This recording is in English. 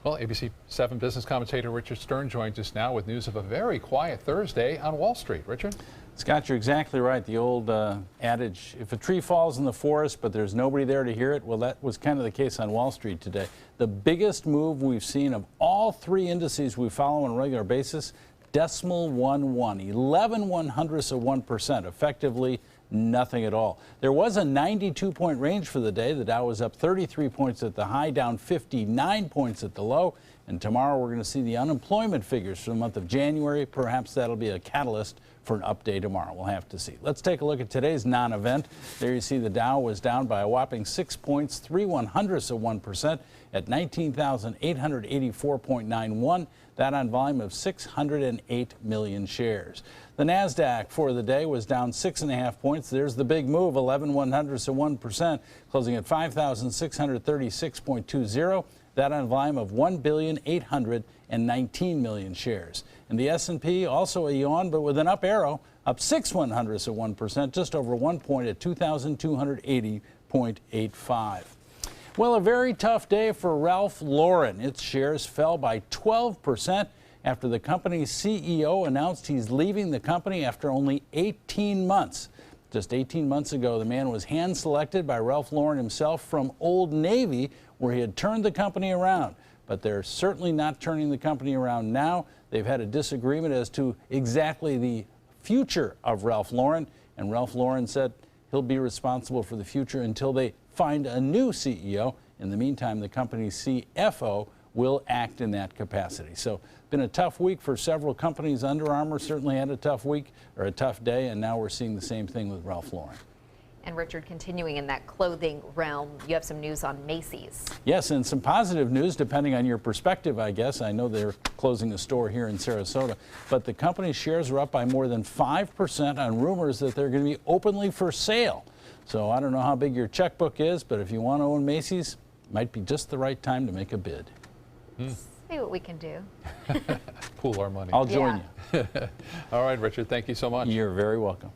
Well, ABC 7 business commentator Richard Stern joins us now with news of a very quiet Thursday on Wall Street. Richard? Scott, you're exactly right. The old adage, if a tree falls in the forest but there's nobody there to hear it, well, that was kind of the case on Wall Street today. The biggest move we've seen of all three indices we follow on a regular basis, decimal 1-1, 11/100ths of 1%, effectively nothing at all. There was a 92-point range for the day. The Dow was up 33 points at the high, down 59 points at the low. And tomorrow we're going to see the unemployment figures for the month of January. Perhaps that'll be a catalyst for an update tomorrow. We'll have to see. Let's take a look at today's non-event. There you see the Dow was down by a whopping 6 points, 3/100ths of 1% at 19,884.91. That on volume of 608 million shares. The NASDAQ for the day was down 6.5 points. There's the big move, 11/100ths of 1%, closing at 5,636.20. That on volume of 1,819 million shares. And the S&P also a yawn, but with an up arrow, up 6/100ths of 1%, just over 1 point at 2,280.85. Well, a very tough day for Ralph Lauren. Its shares fell by 12% after the company's CEO announced he's leaving the company after only 18 months. Just 18 months ago, the man was hand-selected by Ralph Lauren himself from Old Navy, where he had turned the company around. But they're certainly not turning the company around now. They've had a disagreement as to exactly the future of Ralph Lauren, and Ralph Lauren said he'll be responsible for the future until they find a new CEO. In the meantime, the company's CFO will act in that capacity. So been a tough week for several companies. Under Armour certainly had a tough week, or a tough day, and now we're seeing the same thing with Ralph Lauren. And Richard, continuing in that clothing realm, you have some news on Macy's. Yes, and some positive news, depending on your perspective, I guess. I know they're closing a store here in Sarasota, but the company's shares are up by more than 5% on rumors that they're going to be openly for sale. So I don't know how big your checkbook is, but if you want to own Macy's, it might be just the right time to make a bid. See what we can do. Pool our money. I'll join you. All right, Richard, thank you so much. You're very welcome.